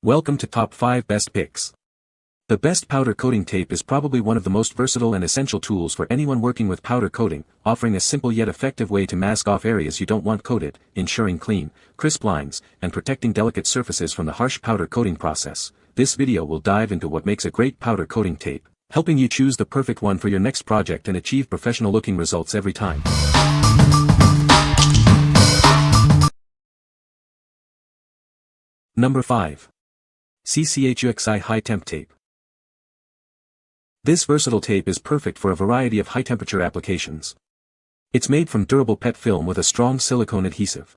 Welcome to Top 5 Best Picks. The best powder coating tape is probably one of the most versatile and essential tools for anyone working with powder coating, offering a simple yet effective way to mask off areas you don't want coated, ensuring clean, crisp lines, and protecting delicate surfaces from the harsh powder coating process. This video will dive into what makes a great powder coating tape, helping you choose the perfect one for your next project and achieve professional-looking results every time. Number 5. CCHUIXI Hi-Temp Tape. This versatile tape is perfect for a variety of high-temperature applications. It's made from durable PET film with a strong silicone adhesive.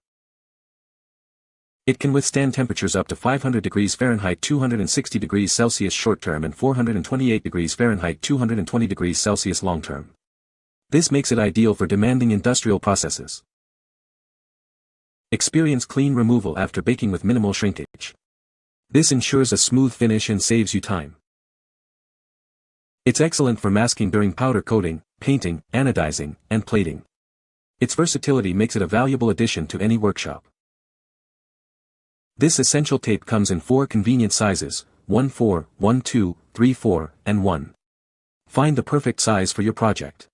It can withstand temperatures up to 500 degrees Fahrenheit 260 degrees Celsius short-term and 428 degrees Fahrenheit 220 degrees Celsius long-term. This makes it ideal for demanding industrial processes. Experience clean removal after baking with minimal shrinkage. This ensures a smooth finish and saves you time. It's excellent for masking during powder coating, painting, anodizing, and plating. Its versatility makes it a valuable addition to any workshop. This essential tape comes in 4 convenient sizes, 1-4, 1-2, 3-4, and 1. Find the perfect size for your project.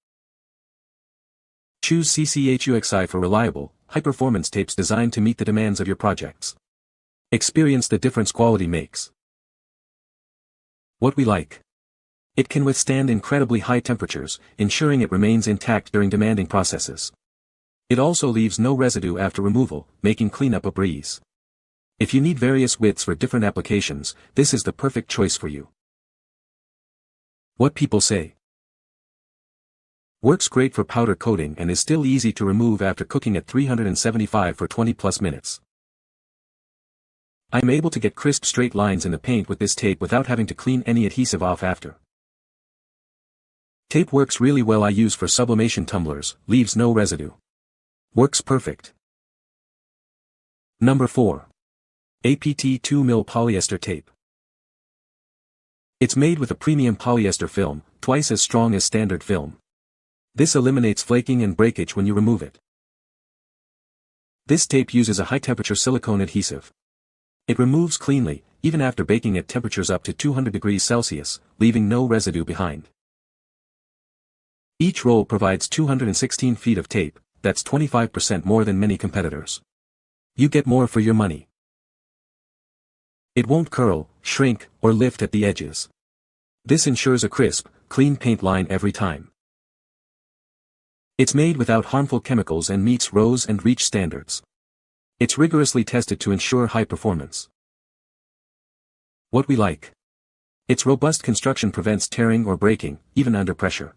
Choose CCHUIXI for reliable, high-performance tapes designed to meet the demands of your projects. Experience the difference quality makes. What we like. It can withstand incredibly high temperatures, ensuring it remains intact during demanding processes. It also leaves no residue after removal, making cleanup a breeze. If you need various widths for different applications, this is the perfect choice for you. What people say. Works great for powder coating and is still easy to remove after cooking at 375 for 20+ minutes. I am able to get crisp straight lines in the paint with this tape without having to clean any adhesive off after. Tape works really well. I use for sublimation tumblers, leaves no residue. Works perfect. Number 4. APT2 Mil Polyester Tape. It's made with a premium polyester film, twice as strong as standard film. This eliminates flaking and breakage when you remove it. This tape uses a high-temperature silicone adhesive. It removes cleanly, even after baking at temperatures up to 200 degrees Celsius, leaving no residue behind. Each roll provides 216 feet of tape, that's 25% more than many competitors. You get more for your money. It won't curl, shrink, or lift at the edges. This ensures a crisp, clean paint line every time. It's made without harmful chemicals and meets RoHS and REACH standards. It's rigorously tested to ensure high performance. What we like. Its robust construction prevents tearing or breaking, even under pressure.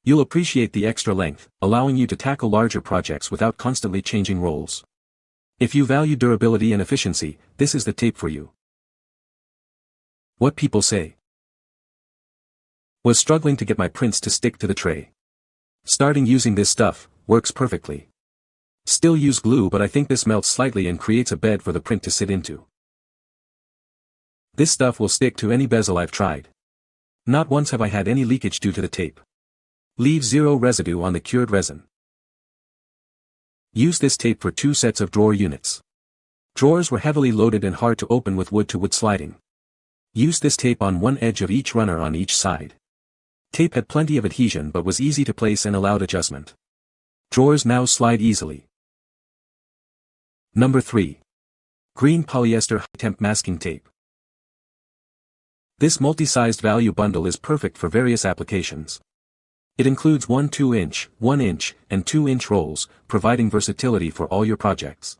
You'll appreciate the extra length, allowing you to tackle larger projects without constantly changing rolls. If you value durability and efficiency, this is the tape for you. What people say. Was struggling to get my prints to stick to the tray. Starting using this stuff, works perfectly. Still use glue, but I think this melts slightly and creates a bed for the print to sit into. This stuff will stick to any bezel I've tried. Not once have I had any leakage due to the tape. Leaves zero residue on the cured resin. Use this tape for 2 sets of drawer units. Drawers were heavily loaded and hard to open with wood-to-wood sliding. Use this tape on one edge of each runner on each side. Tape had plenty of adhesion but was easy to place and allowed adjustment. Drawers now slide easily. Number 3. Green Polyester Hi-Temp Masking Tape. This multi-sized value bundle is perfect for various applications. It includes 1 2-inch, 1-inch, and 2-inch rolls, providing versatility for all your projects.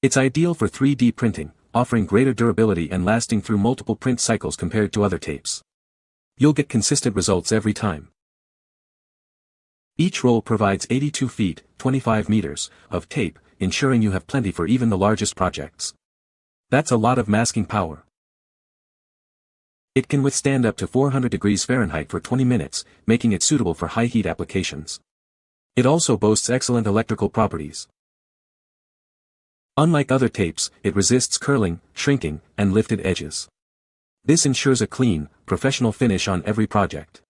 It's ideal for 3D printing, offering greater durability and lasting through multiple print cycles compared to other tapes. You'll get consistent results every time. Each roll provides 82 feet, 25 meters, of tape, ensuring you have plenty for even the largest projects. That's a lot of masking power. It can withstand up to 400 degrees Fahrenheit for 20 minutes, making it suitable for high-heat applications. It also boasts excellent electrical properties. Unlike other tapes, it resists curling, shrinking, and lifted edges. This ensures a clean, professional finish on every project.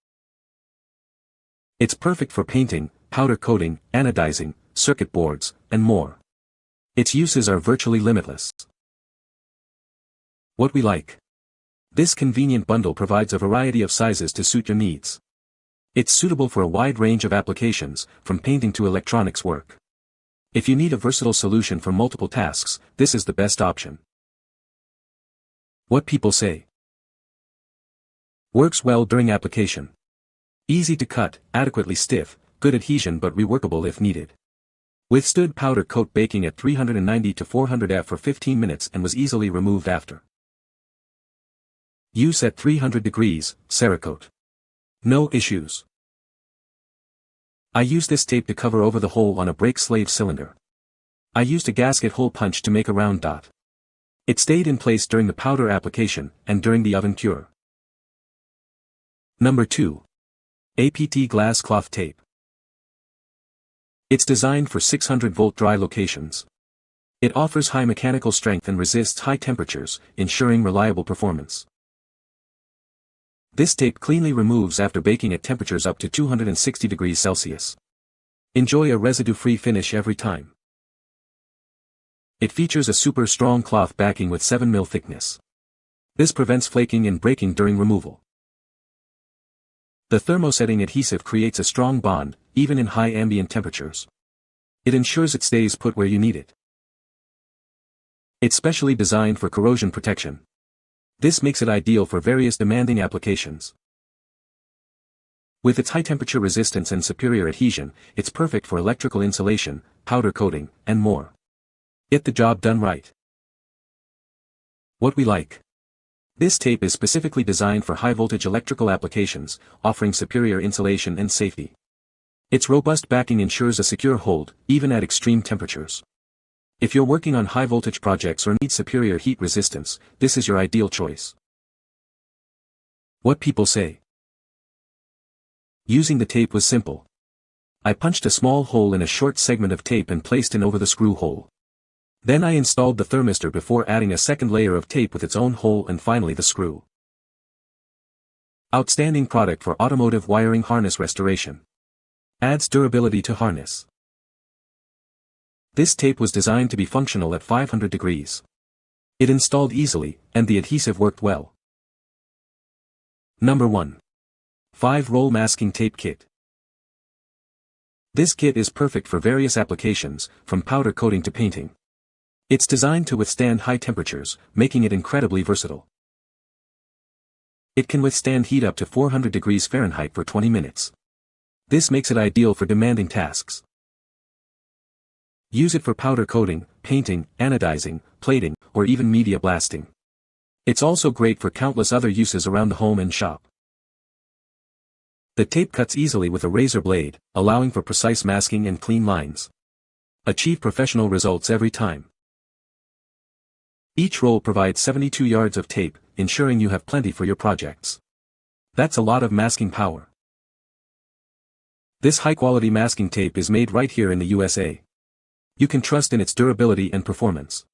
It's perfect for painting, powder coating, anodizing, circuit boards, and more. Its uses are virtually limitless. What we like. This convenient bundle provides a variety of sizes to suit your needs. It's suitable for a wide range of applications, from painting to electronics work. If you need a versatile solution for multiple tasks, this is the best option. What people say. Works well during application. Easy to cut, adequately stiff, good adhesion but reworkable if needed. Withstood powder coat baking at 390 to 400 F for 15 minutes and was easily removed after. Use at 300 degrees, Cerakote. No issues. I used this tape to cover over the hole on a brake slave cylinder. I used a gasket hole punch to make a round dot. It stayed in place during the powder application and during the oven cure. Number 2. APT glass cloth tape. It's designed for 600-volt dry locations. It offers high mechanical strength and resists high temperatures, ensuring reliable performance. This tape cleanly removes after baking at temperatures up to 260 degrees Celsius. Enjoy a residue-free finish every time. It features a super strong cloth backing with 7 mm thickness. This prevents flaking and breaking during removal. The thermosetting adhesive creates a strong bond, even in high ambient temperatures. It ensures it stays put where you need it. It's specially designed for corrosion protection. This makes it ideal for various demanding applications. With its high temperature resistance and superior adhesion, it's perfect for electrical insulation, powder coating, and more. Get the job done right. What we like. This tape is specifically designed for high-voltage electrical applications, offering superior insulation and safety. Its robust backing ensures a secure hold, even at extreme temperatures. If you're working on high-voltage projects or need superior heat resistance, this is your ideal choice. What people say. Using the tape was simple. I punched a small hole in a short segment of tape and placed it over the screw hole. Then I installed the thermistor before adding a second layer of tape with its own hole and finally the screw. Outstanding product for automotive wiring harness restoration. Adds durability to harness. This tape was designed to be functional at 500 degrees. It installed easily, and the adhesive worked well. Number 1. 5-roll masking tape kit. This kit is perfect for various applications, from powder coating to painting. It's designed to withstand high temperatures, making it incredibly versatile. It can withstand heat up to 400 degrees Fahrenheit for 20 minutes. This makes it ideal for demanding tasks. Use it for powder coating, painting, anodizing, plating, or even media blasting. It's also great for countless other uses around the home and shop. The tape cuts easily with a razor blade, allowing for precise masking and clean lines. Achieve professional results every time. Each roll provides 72 yards of tape, ensuring you have plenty for your projects. That's a lot of masking power. This high-quality masking tape is made right here in the USA. You can trust in its durability and performance.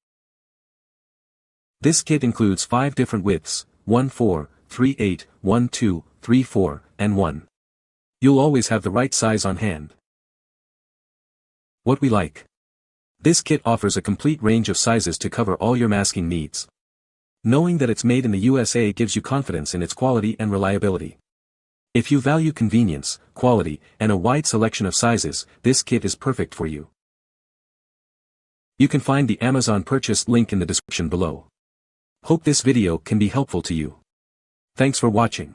This kit includes 5 different widths, 1 4, 3 8, 1 2, 3 4, and 1. You'll always have the right size on hand. What we like. This kit offers a complete range of sizes to cover all your masking needs. Knowing that it's made in the USA gives you confidence in its quality and reliability. If you value convenience, quality, and a wide selection of sizes, this kit is perfect for you. You can find the Amazon purchase link in the description below. Hope this video can be helpful to you. Thanks for watching.